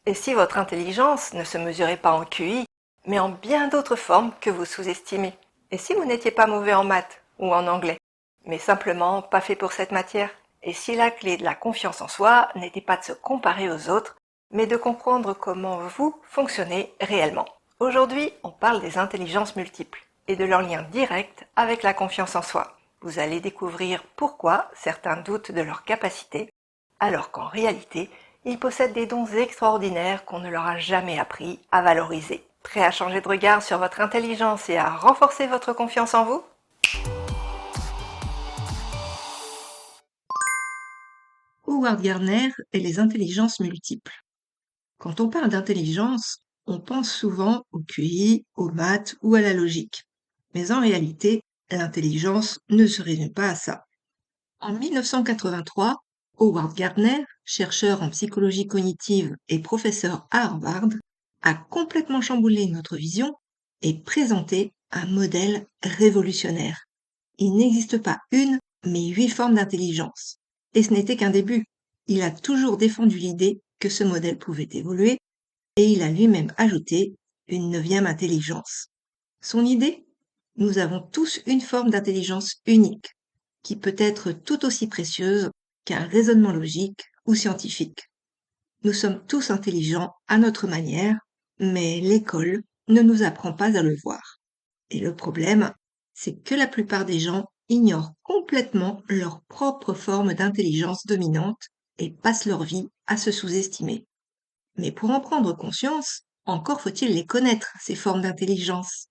Et si votre intelligence ne se mesurait pas en QI, mais en bien d'autres formes que vous sous-estimez? Et si vous n'étiez pas mauvais en maths ou en anglais, mais simplement pas fait pour cette matière? Et si la clé de la confiance en soi n'était pas de se comparer aux autres, mais de comprendre comment vous fonctionnez réellement? Aujourd'hui, on parle des intelligences multiples et de leur lien direct avec la confiance en soi. Vous allez découvrir pourquoi certains doutent de leurs capacités, alors qu'en réalité, ils possèdent des dons extraordinaires qu'on ne leur a jamais appris à valoriser. Prêt à changer de regard sur votre intelligence et à renforcer votre confiance en vous? Howard Gardner et les intelligences multiples. Quand on parle d'intelligence, on pense souvent au QI, aux maths ou à la logique. Mais en réalité, l'intelligence ne se résume pas à ça. En 1983, Howard Gardner, chercheur en psychologie cognitive et professeur à Harvard, a complètement chamboulé notre vision et présenté un modèle révolutionnaire. Il n'existe pas une, mais 8 formes d'intelligence. Et ce n'était qu'un début. Il a toujours défendu l'idée que ce modèle pouvait évoluer et il a lui-même ajouté une 9e intelligence. Son idée? Nous avons tous une forme d'intelligence unique, qui peut être tout aussi précieuse qu'un raisonnement logique ou scientifique. Nous sommes tous intelligents à notre manière, mais l'école ne nous apprend pas à le voir. Et le problème, c'est que la plupart des gens ignorent complètement leur propre forme d'intelligence dominante et passent leur vie à se sous-estimer. Mais pour en prendre conscience, encore faut-il les connaître, ces formes d'intelligence.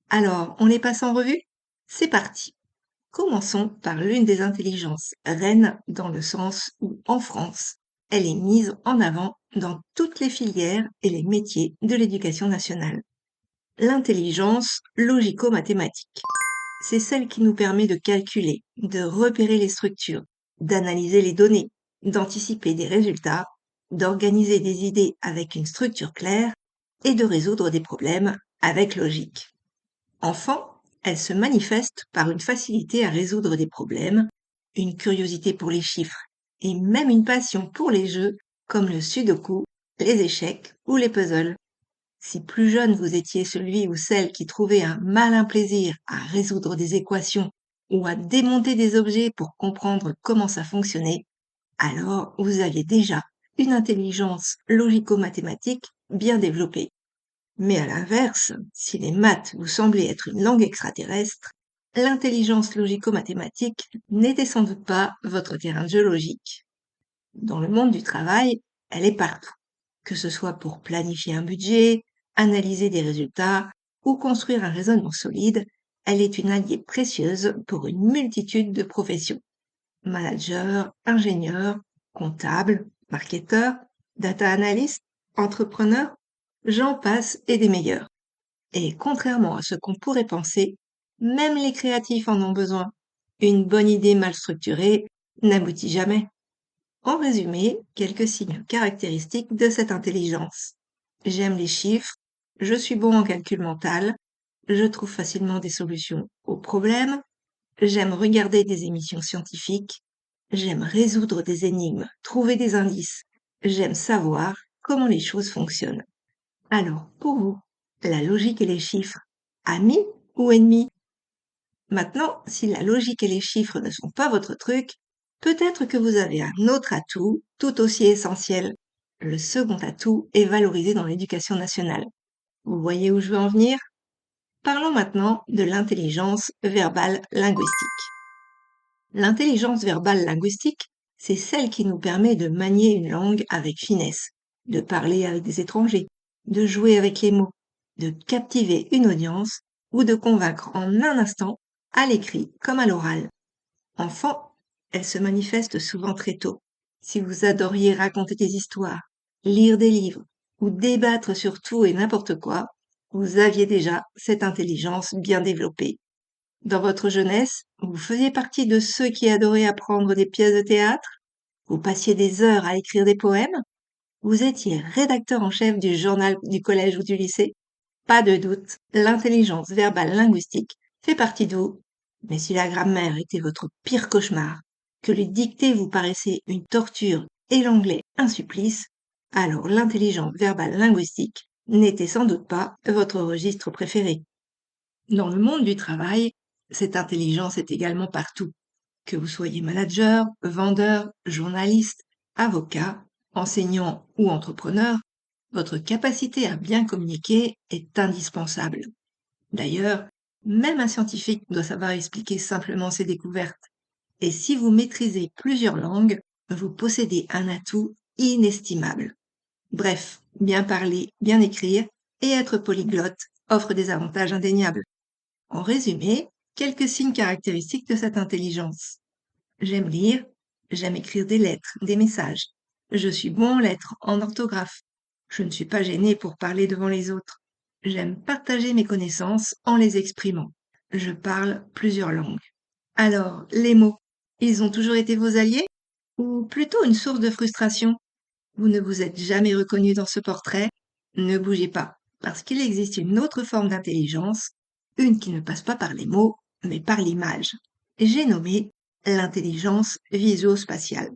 Alors, on les passe en revue? C'est parti. Commençons par l'une des intelligences reines dans le sens où, en France, elle est mise en avant dans toutes les filières et les métiers de l'éducation nationale. L'intelligence logico-mathématique. C'est celle qui nous permet de calculer, de repérer les structures, d'analyser les données, d'anticiper des résultats, d'organiser des idées avec une structure claire et de résoudre des problèmes avec logique. Enfant, elle se manifeste par une facilité à résoudre des problèmes, une curiosité pour les chiffres et même une passion pour les jeux comme le sudoku, les échecs ou les puzzles. Si plus jeune vous étiez celui ou celle qui trouvait un malin plaisir à résoudre des équations ou à démonter des objets pour comprendre comment ça fonctionnait, alors vous aviez déjà une intelligence logico-mathématique bien développée. Mais à l'inverse, si les maths vous semblaient être une langue extraterrestre, l'intelligence logico-mathématique n'était sans doute pas votre terrain de jeu logique. Dans le monde du travail, elle est partout, que ce soit pour planifier un budget, analyser des résultats ou construire un raisonnement solide, elle est une alliée précieuse pour une multitude de professions. Manager, ingénieur, comptable, marketeur, data analyst, entrepreneur, j'en passe et des meilleurs. Et contrairement à ce qu'on pourrait penser, même les créatifs en ont besoin. Une bonne idée mal structurée n'aboutit jamais. En résumé, quelques signes caractéristiques de cette intelligence. J'aime les chiffres, je suis bon en calcul mental, je trouve facilement des solutions aux problèmes, j'aime regarder des émissions scientifiques, j'aime résoudre des énigmes, trouver des indices, j'aime savoir comment les choses fonctionnent. Alors, pour vous, la logique et les chiffres, amis ou ennemis? Maintenant, si la logique et les chiffres ne sont pas votre truc, peut-être que vous avez un autre atout tout aussi essentiel. Le second atout est valorisé dans l'éducation nationale. Vous voyez où je veux en venir? Parlons maintenant de l'intelligence verbale linguistique. L'intelligence verbale linguistique, c'est celle qui nous permet de manier une langue avec finesse, de parler avec des étrangers, de jouer avec les mots, de captiver une audience ou de convaincre en un instant, à l'écrit comme à l'oral. Enfant, elle se manifeste souvent très tôt. Si vous adoriez raconter des histoires, lire des livres ou débattre sur tout et n'importe quoi, vous aviez déjà cette intelligence bien développée. Dans votre jeunesse, vous faisiez partie de ceux qui adoraient apprendre des pièces de théâtre? Vous passiez des heures à écrire des poèmes? Vous étiez rédacteur en chef du journal du collège ou du lycée? Pas de doute, l'intelligence verbale linguistique fait partie de vous. Mais si la grammaire était votre pire cauchemar, que les dictées vous paraissaient une torture et l'anglais un supplice, alors l'intelligence verbale linguistique n'était sans doute pas votre registre préféré. Dans le monde du travail, cette intelligence est également partout. Que vous soyez manager, vendeur, journaliste, avocat, enseignant ou entrepreneur, votre capacité à bien communiquer est indispensable. D'ailleurs, même un scientifique doit savoir expliquer simplement ses découvertes. Et si vous maîtrisez plusieurs langues, vous possédez un atout inestimable. Bref, bien parler, bien écrire et être polyglotte offre des avantages indéniables. En résumé, quelques signes caractéristiques de cette intelligence. J'aime lire, j'aime écrire des lettres, des messages. Je suis bon en lettres, en orthographe. Je ne suis pas gênée pour parler devant les autres. J'aime partager mes connaissances en les exprimant. Je parle plusieurs langues. Alors, les mots, ils ont toujours été vos alliés? Ou plutôt une source de frustration? Vous ne vous êtes jamais reconnu dans ce portrait? Ne bougez pas, parce qu'il existe une autre forme d'intelligence, une qui ne passe pas par les mots, mais par l'image. J'ai nommé l'intelligence visuospatiale.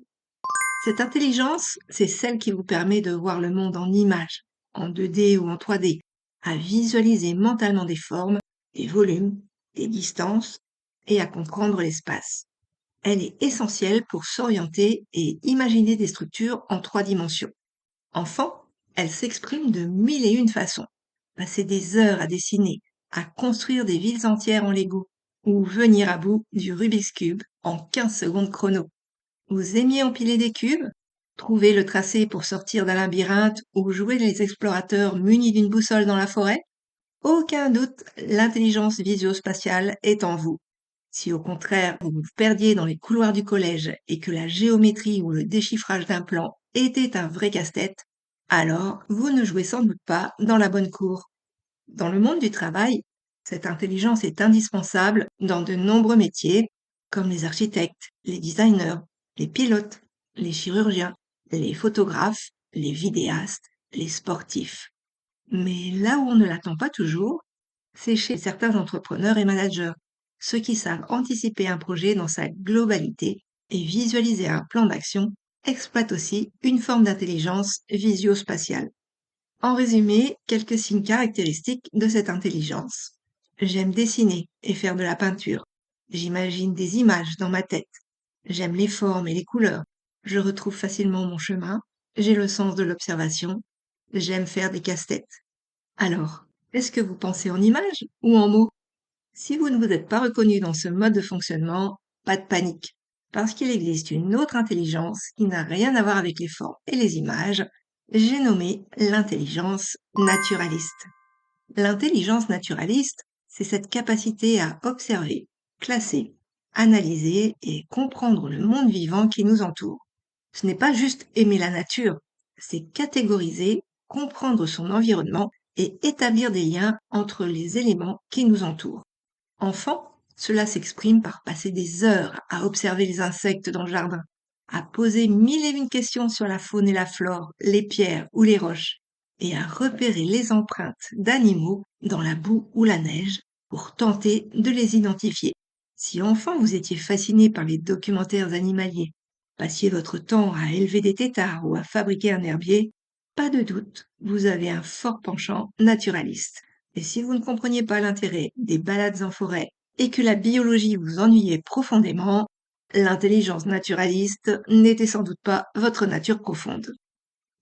Cette intelligence, c'est celle qui vous permet de voir le monde en images, en 2D ou en 3D, à visualiser mentalement des formes, des volumes, des distances et à comprendre l'espace. Elle est essentielle pour s'orienter et imaginer des structures en 3 dimensions. Enfant, elle s'exprime de mille et une façons. Passer des heures à dessiner, à construire des villes entières en Lego, ou venir à bout du Rubik's Cube en 15 secondes chrono. Vous aimiez empiler des cubes? Trouver le tracé pour sortir d'un labyrinthe ou jouer les explorateurs munis d'une boussole dans la forêt? Aucun doute, l'intelligence visio-spatiale est en vous. Si au contraire vous vous perdiez dans les couloirs du collège et que la géométrie ou le déchiffrage d'un plan était un vrai casse-tête, alors vous ne jouez sans doute pas dans la bonne cour. Dans le monde du travail, cette intelligence est indispensable dans de nombreux métiers, comme les architectes, les designers, les pilotes, les chirurgiens, les photographes, les vidéastes, les sportifs. Mais là où on ne l'attend pas toujours, c'est chez certains entrepreneurs et managers, ceux qui savent anticiper un projet dans sa globalité et visualiser un plan d'action exploitent aussi une forme d'intelligence visio-spatiale. En résumé, quelques signes caractéristiques de cette intelligence. J'aime dessiner et faire de la peinture. J'imagine des images dans ma tête. J'aime les formes et les couleurs. Je retrouve facilement mon chemin. J'ai le sens de l'observation. J'aime faire des casse-têtes. Alors, est-ce que vous pensez en images ou en mots? Si vous ne vous êtes pas reconnu dans ce mode de fonctionnement, pas de panique, parce qu'il existe une autre intelligence qui n'a rien à voir avec les formes et les images. J'ai nommé l'intelligence naturaliste. L'intelligence naturaliste, c'est cette capacité à observer, classer, analyser et comprendre le monde vivant qui nous entoure. Ce n'est pas juste aimer la nature, c'est catégoriser, comprendre son environnement et établir des liens entre les éléments qui nous entourent. Enfant, cela s'exprime par passer des heures à observer les insectes dans le jardin, à poser mille et une questions sur la faune et la flore, les pierres ou les roches, et à repérer les empreintes d'animaux dans la boue ou la neige pour tenter de les identifier. Si enfant vous étiez fasciné par les documentaires animaliers, passiez votre temps à élever des têtards ou à fabriquer un herbier, pas de doute, vous avez un fort penchant naturaliste. Et si vous ne compreniez pas l'intérêt des balades en forêt et que la biologie vous ennuyait profondément, l'intelligence naturaliste n'était sans doute pas votre nature profonde.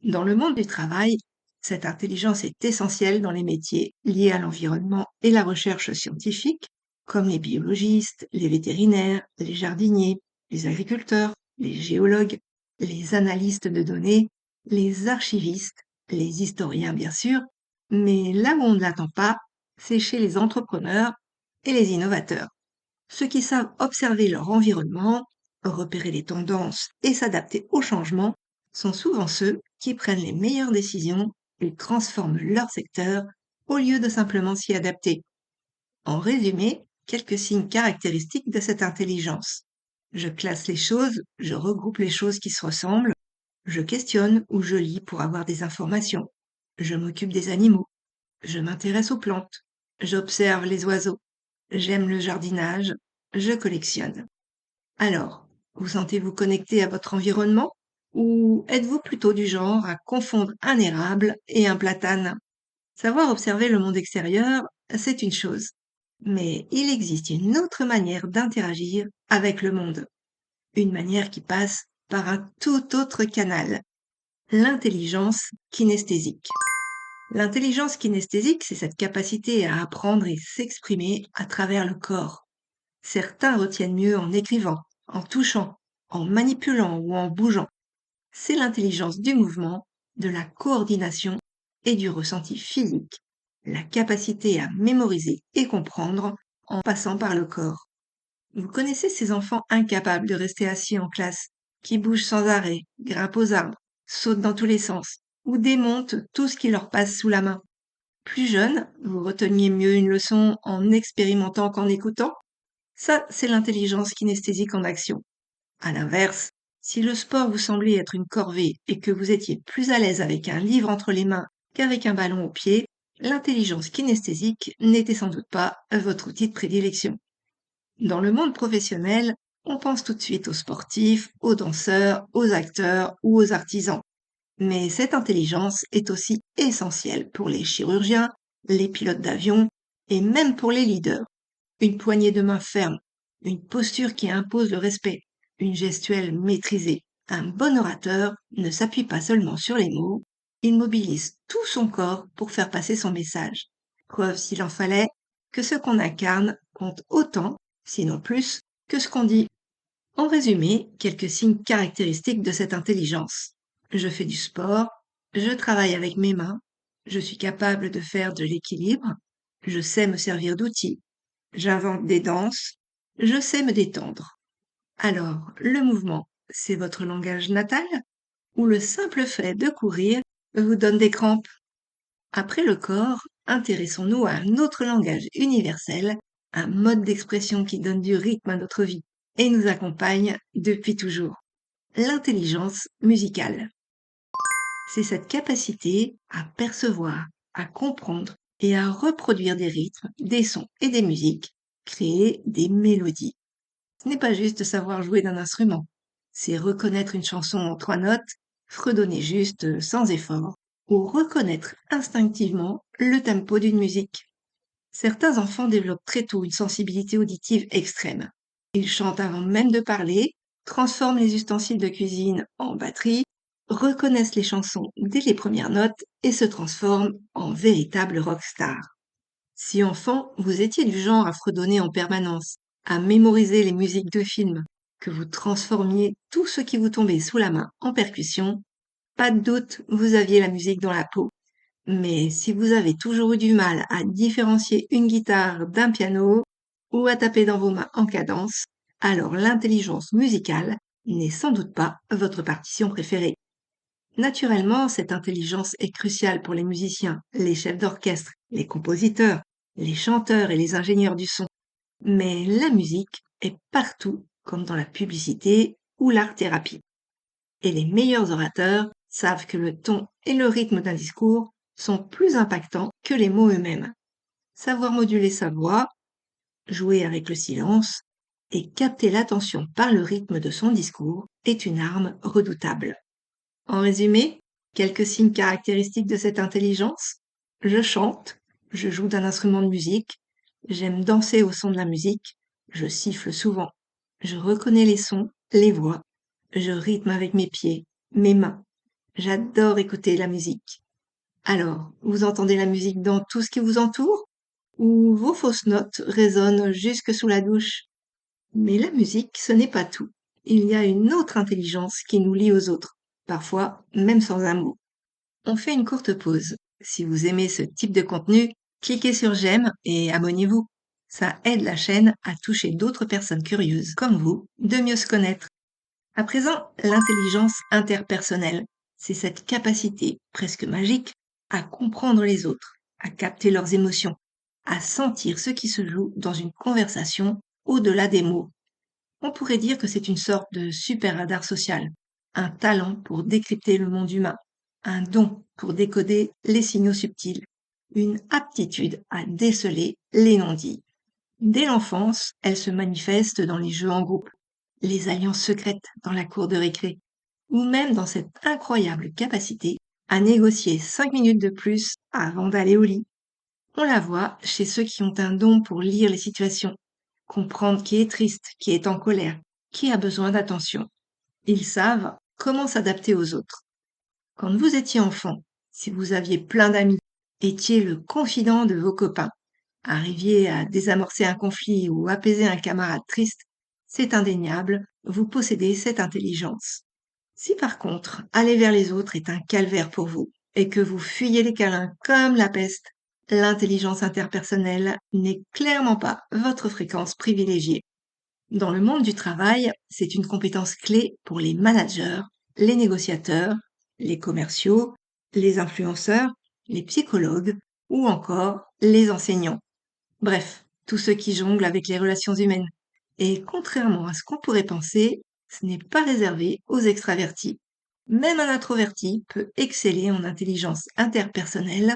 Dans le monde du travail, cette intelligence est essentielle dans les métiers liés à l'environnement et la recherche scientifique, comme les biologistes, les vétérinaires, les jardiniers, les agriculteurs, les géologues, les analystes de données, les archivistes, les historiens bien sûr, mais là où on ne l'attend pas, c'est chez les entrepreneurs et les innovateurs. Ceux qui savent observer leur environnement, repérer les tendances et s'adapter aux changements sont souvent ceux qui prennent les meilleures décisions et transforment leur secteur au lieu de simplement s'y adapter. En résumé, quelques signes caractéristiques de cette intelligence. Je classe les choses, je regroupe les choses qui se ressemblent, je questionne ou je lis pour avoir des informations, je m'occupe des animaux, je m'intéresse aux plantes, j'observe les oiseaux, j'aime le jardinage, je collectionne. Alors, vous sentez-vous connecté à votre environnement Ou êtes-vous plutôt du genre à confondre un érable et un platane? Savoir observer le monde extérieur, c'est une chose. Mais il existe une autre manière d'interagir avec le monde. Une manière qui passe par un tout autre canal. L'intelligence kinesthésique. L'intelligence kinesthésique, c'est cette capacité à apprendre et s'exprimer à travers le corps. Certains retiennent mieux en écrivant, en touchant, en manipulant ou en bougeant. C'est l'intelligence du mouvement, de la coordination et du ressenti physique. La capacité à mémoriser et comprendre en passant par le corps. Vous connaissez ces enfants incapables de rester assis en classe, qui bougent sans arrêt, grimpent aux arbres, sautent dans tous les sens, ou démontent tout ce qui leur passe sous la main. Plus jeune, vous reteniez mieux une leçon en expérimentant qu'en écoutant. Ça, c'est l'intelligence kinesthésique en action. À l'inverse, si le sport vous semblait être une corvée et que vous étiez plus à l'aise avec un livre entre les mains qu'avec un ballon au pied, l'intelligence kinesthésique n'était sans doute pas votre outil de prédilection. Dans le monde professionnel, on pense tout de suite aux sportifs, aux danseurs, aux acteurs ou aux artisans. Mais cette intelligence est aussi essentielle pour les chirurgiens, les pilotes d'avion et même pour les leaders. Une poignée de main ferme, une posture qui impose le respect, une gestuelle maîtrisée. Un bon orateur ne s'appuie pas seulement sur les mots, il mobilise tout son corps pour faire passer son message. Preuve, s'il en fallait, que ce qu'on incarne compte autant, sinon plus, que ce qu'on dit. En résumé, quelques signes caractéristiques de cette intelligence. Je fais du sport, je travaille avec mes mains, je suis capable de faire de l'équilibre, je sais me servir d'outils, j'invente des danses, je sais me détendre. Alors, le mouvement, c'est votre langage natal ou le simple fait de courir vous donne des crampes? Après le corps, intéressons-nous à un autre langage universel, un mode d'expression qui donne du rythme à notre vie et nous accompagne depuis toujours. L'intelligence musicale. C'est cette capacité à percevoir, à comprendre et à reproduire des rythmes, des sons et des musiques, créer des mélodies. Ce n'est pas juste savoir jouer d'un instrument, c'est reconnaître une chanson en 3 notes, fredonner juste sans effort, ou reconnaître instinctivement le tempo d'une musique. Certains enfants développent très tôt une sensibilité auditive extrême. Ils chantent avant même de parler, transforment les ustensiles de cuisine en batterie, reconnaissent les chansons dès les premières notes et se transforment en véritables rockstars. Si enfant, vous étiez du genre à fredonner en permanence, à mémoriser les musiques de films, que vous transformiez tout ce qui vous tombait sous la main en percussion, pas de doute, vous aviez la musique dans la peau. Mais si vous avez toujours eu du mal à différencier une guitare d'un piano ou à taper dans vos mains en cadence, alors l'intelligence musicale n'est sans doute pas votre partition préférée. Naturellement, cette intelligence est cruciale pour les musiciens, les chefs d'orchestre, les compositeurs, les chanteurs et les ingénieurs du son. Mais la musique est partout, comme dans la publicité ou l'art-thérapie. Et les meilleurs orateurs savent que le ton et le rythme d'un discours sont plus impactants que les mots eux-mêmes. Savoir moduler sa voix, jouer avec le silence et capter l'attention par le rythme de son discours est une arme redoutable. En résumé, quelques signes caractéristiques de cette intelligence. Je chante, je joue d'un instrument de musique, j'aime danser au son de la musique, je siffle souvent, je reconnais les sons, les voix, je rythme avec mes pieds, mes mains. J'adore écouter la musique. Alors, vous entendez la musique dans tout ce qui vous entoure? Ou vos fausses notes résonnent jusque sous la douche? Mais la musique, ce n'est pas tout. Il y a une autre intelligence qui nous lie aux autres, parfois même sans un mot. On fait une courte pause. Si vous aimez ce type de contenu, cliquez sur j'aime et abonnez-vous. Ça aide la chaîne à toucher d'autres personnes curieuses comme vous de mieux se connaître. À présent, l'intelligence interpersonnelle, c'est cette capacité presque magique à comprendre les autres, à capter leurs émotions, à sentir ce qui se joue dans une conversation au-delà des mots. On pourrait dire que c'est une sorte de super radar social, un talent pour décrypter le monde humain, un don pour décoder les signaux subtils, une aptitude à déceler les non-dits. Dès l'enfance, elle se manifeste dans les jeux en groupe, les alliances secrètes dans la cour de récré, ou même dans cette incroyable capacité à négocier 5 minutes de plus avant d'aller au lit. On la voit chez ceux qui ont un don pour lire les situations, comprendre qui est triste, qui est en colère, qui a besoin d'attention. Ils savent comment s'adapter aux autres. Quand vous étiez enfant, si vous aviez plein d'amis, étiez le confident de vos copains, arriviez à désamorcer un conflit ou apaiser un camarade triste, c'est indéniable, vous possédez cette intelligence. Si par contre, aller vers les autres est un calvaire pour vous et que vous fuyez les câlins comme la peste, l'intelligence interpersonnelle n'est clairement pas votre fréquence privilégiée. Dans le monde du travail, c'est une compétence clé pour les managers, les négociateurs, les commerciaux, les influenceurs, les psychologues ou encore les enseignants. Bref, tous ceux qui jonglent avec les relations humaines. Et contrairement à ce qu'on pourrait penser, ce n'est pas réservé aux extravertis. Même un introverti peut exceller en intelligence interpersonnelle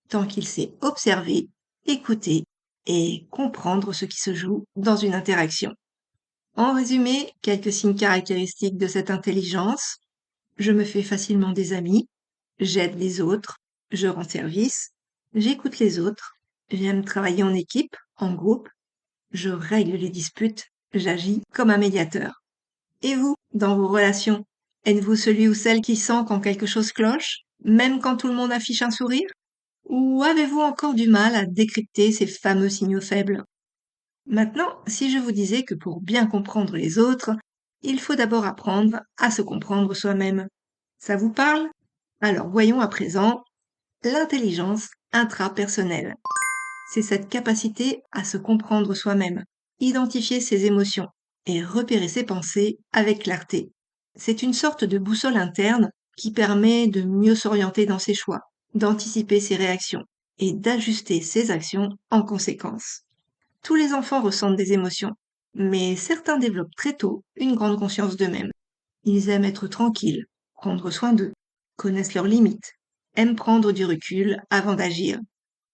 tant qu'il sait observer, écouter et comprendre ce qui se joue dans une interaction. En résumé, quelques signes caractéristiques de cette intelligence. Je me fais facilement des amis, j'aide les autres, je rends service, j'écoute les autres, j'aime travailler en équipe, en groupe, je règle les disputes, j'agis comme un médiateur. Et vous, dans vos relations, êtes-vous celui ou celle qui sent quand quelque chose cloche, même quand tout le monde affiche un sourire? Ou avez-vous encore du mal à décrypter ces fameux signaux faibles? Maintenant, si je vous disais que pour bien comprendre les autres, il faut d'abord apprendre à se comprendre soi-même. Ça vous parle? Alors voyons à présent l'intelligence intrapersonnelle. C'est cette capacité à se comprendre soi-même, identifier ses émotions et repérer ses pensées avec clarté. C'est une sorte de boussole interne qui permet de mieux s'orienter dans ses choix, d'anticiper ses réactions et d'ajuster ses actions en conséquence. Tous les enfants ressentent des émotions, mais certains développent très tôt une grande conscience d'eux-mêmes. Ils aiment être tranquilles, prendre soin d'eux, connaissent leurs limites, aiment prendre du recul avant d'agir.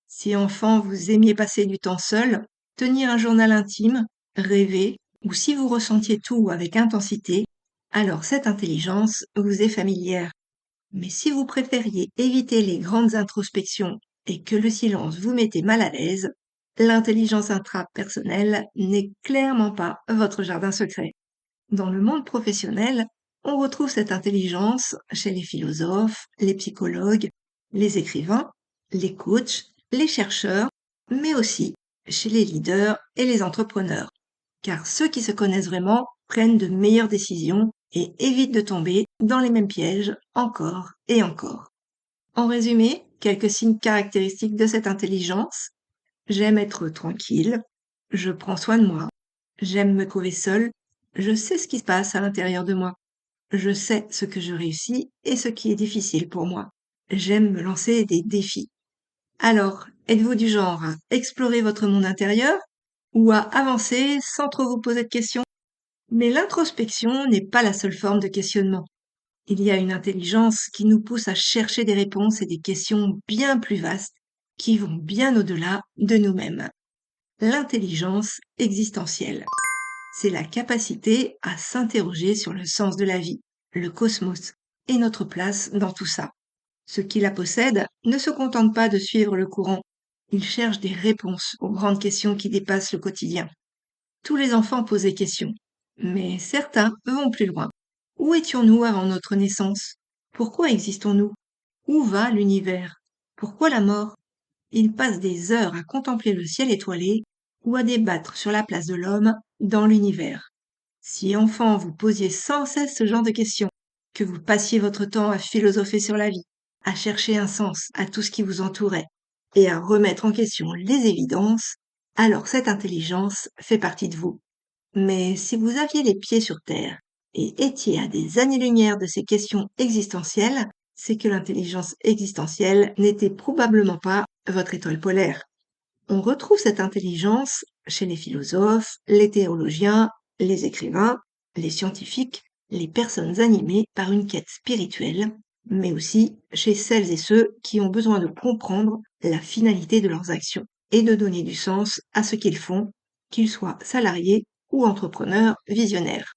Si enfant vous aimiez passer du temps seul, tenir un journal intime, rêver, ou si vous ressentiez tout avec intensité, alors cette intelligence vous est familière. Mais si vous préfériez éviter les grandes introspections et que le silence vous mettait mal à l'aise, l'intelligence intrapersonnelle n'est clairement pas votre jardin secret. Dans le monde professionnel, on retrouve cette intelligence chez les philosophes, les psychologues, les écrivains, les coachs, les chercheurs, mais aussi chez les leaders et les entrepreneurs. Car ceux qui se connaissent vraiment prennent de meilleures décisions et évitent de tomber dans les mêmes pièges encore et encore. En résumé, quelques signes caractéristiques de cette intelligence. J'aime être tranquille, je prends soin de moi, j'aime me trouver seule, je sais ce qui se passe à l'intérieur de moi, je sais ce que je réussis et ce qui est difficile pour moi. J'aime me lancer des défis. Alors, êtes-vous du genre à explorer votre monde intérieur ou à avancer sans trop vous poser de questions? Mais l'introspection n'est pas la seule forme de questionnement. Il y a une intelligence qui nous pousse à chercher des réponses et des questions bien plus vastes qui vont bien au-delà de nous-mêmes. L'intelligence existentielle. C'est la capacité à s'interroger sur le sens de la vie, le cosmos et notre place dans tout ça. Ceux qui la possèdent ne se contentent pas de suivre le courant, ils cherchent des réponses aux grandes questions qui dépassent le quotidien. Tous les enfants posent des questions, mais certains vont plus loin. Où étions-nous avant notre naissance? Pourquoi existons-nous? Où va l'univers? Pourquoi la mort? Ils passent des heures à contempler le ciel étoilé ou à débattre sur la place de l'homme dans l'univers. Si enfant vous posiez sans cesse ce genre de questions, que vous passiez votre temps à philosopher sur la vie, à chercher un sens à tout ce qui vous entourait et à remettre en question les évidences, alors cette intelligence fait partie de vous. Mais si vous aviez les pieds sur terre et étiez à des années-lumière de ces questions existentielles, c'est que l'intelligence existentielle n'était probablement pas votre étoile polaire. On retrouve cette intelligence chez les philosophes, les théologiens, les écrivains, les scientifiques, les personnes animées par une quête spirituelle, mais aussi chez celles et ceux qui ont besoin de comprendre la finalité de leurs actions et de donner du sens à ce qu'ils font, qu'ils soient salariés ou entrepreneurs visionnaires.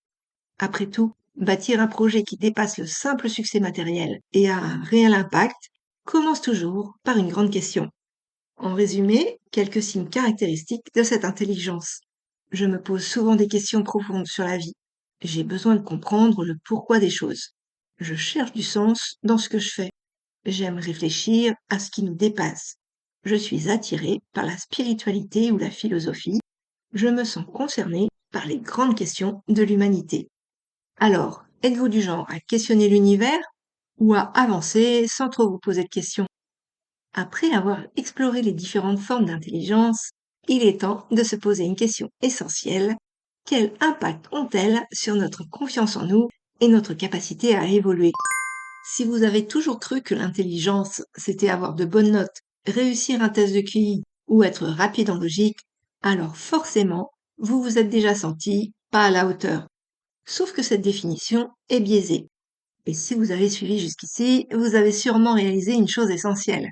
Après tout, Bâtir un projet qui dépasse le simple succès matériel et a un réel impact commence toujours par une grande question. En résumé, quelques signes caractéristiques de cette intelligence. Je me pose souvent des questions profondes sur la vie. J'ai besoin de comprendre le pourquoi des choses. Je cherche du sens dans ce que je fais. J'aime réfléchir à ce qui nous dépasse. Je suis attirée par la spiritualité ou la philosophie. Je me sens concernée par les grandes questions de l'humanité. Alors, êtes-vous du genre à questionner l'univers ou à avancer sans trop vous poser de questions? Après avoir exploré les différentes formes d'intelligence, il est temps de se poser une question essentielle. Quel impact ont-elles sur notre confiance en nous et notre capacité à évoluer? Si vous avez toujours cru que l'intelligence, c'était avoir de bonnes notes, réussir un test de QI ou être rapide en logique, alors forcément, vous vous êtes déjà senti pas à la hauteur. Sauf que cette définition est biaisée. Et si vous avez suivi jusqu'ici, vous avez sûrement réalisé une chose essentielle.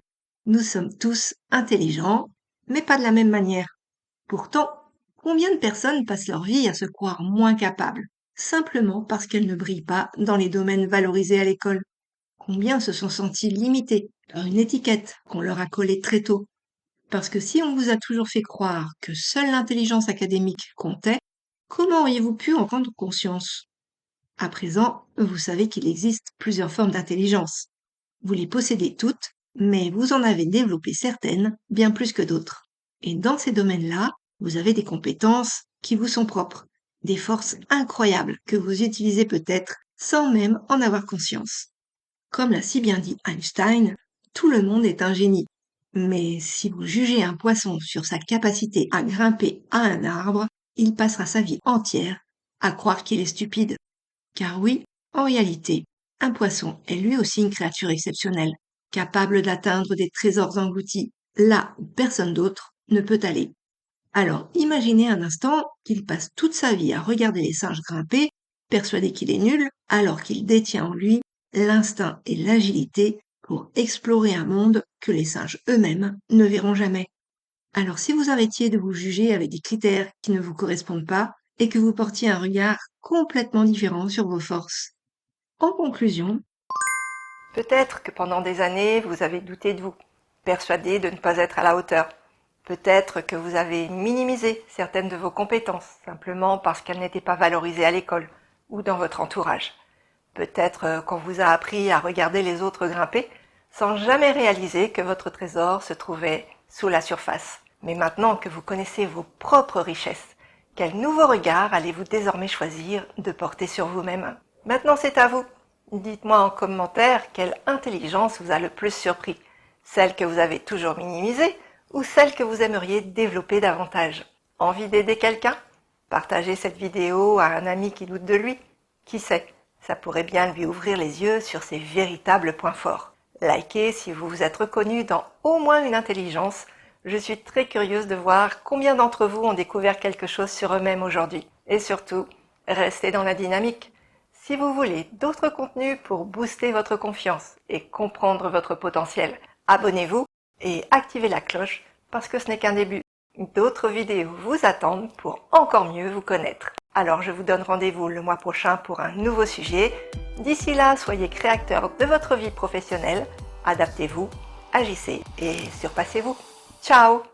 Nous sommes tous intelligents, mais pas de la même manière. Pourtant, combien de personnes passent leur vie à se croire moins capables, simplement parce qu'elles ne brillent pas dans les domaines valorisés à l'école? Combien se sont sentis limités par une étiquette qu'on leur a collée très tôt? Parce que si on vous a toujours fait croire que seule l'intelligence académique comptait, comment auriez-vous pu en prendre conscience? À présent, vous savez qu'il existe plusieurs formes d'intelligence. Vous les possédez toutes, mais vous en avez développé certaines bien plus que d'autres. Et dans ces domaines-là, vous avez des compétences qui vous sont propres, des forces incroyables que vous utilisez peut-être sans même en avoir conscience. Comme l'a si bien dit Einstein, tout le monde est un génie. Mais si vous jugez un poisson sur sa capacité à grimper à un arbre, il passera sa vie entière à croire qu'il est stupide. Car oui, en réalité, un poisson est lui aussi une créature exceptionnelle, capable d'atteindre des trésors engloutis, là où personne d'autre ne peut aller. Alors imaginez un instant qu'il passe toute sa vie à regarder les singes grimper, persuadé qu'il est nul, alors qu'il détient en lui l'instinct et l'agilité pour explorer un monde que les singes eux-mêmes ne verront jamais. Alors si vous arrêtiez de vous juger avec des critères qui ne vous correspondent pas et que vous portiez un regard complètement différent sur vos forces. En conclusion, Peut-être que pendant des années, vous avez douté de vous, persuadé de ne pas être à la hauteur. Peut-être que vous avez minimisé certaines de vos compétences, simplement parce qu'elles n'étaient pas valorisées à l'école ou dans votre entourage. Peut-être qu'on vous a appris à regarder les autres grimper, sans jamais réaliser que votre trésor se trouvait sous la surface. Mais maintenant que vous connaissez vos propres richesses, quel nouveau regard allez-vous désormais choisir de porter sur vous-même? Maintenant c'est à vous. Dites-moi en commentaire quelle intelligence vous a le plus surpris, celle que vous avez toujours minimisée ou celle que vous aimeriez développer davantage. Envie d'aider quelqu'un? Partagez cette vidéo à un ami qui doute de lui. Qui sait, ça pourrait bien lui ouvrir les yeux sur ses véritables points forts. Likez si vous vous êtes reconnu dans au moins une intelligence. Je suis très curieuse de voir combien d'entre vous ont découvert quelque chose sur eux-mêmes aujourd'hui. Et surtout, restez dans la dynamique. Si vous voulez d'autres contenus pour booster votre confiance et comprendre votre potentiel, abonnez-vous et activez la cloche parce que ce n'est qu'un début. D'autres vidéos vous attendent pour encore mieux vous connaître. Alors je vous donne rendez-vous le mois prochain pour un nouveau sujet. D'ici là, soyez créateurs de votre vie professionnelle, adaptez-vous, agissez et surpassez-vous. Ciao!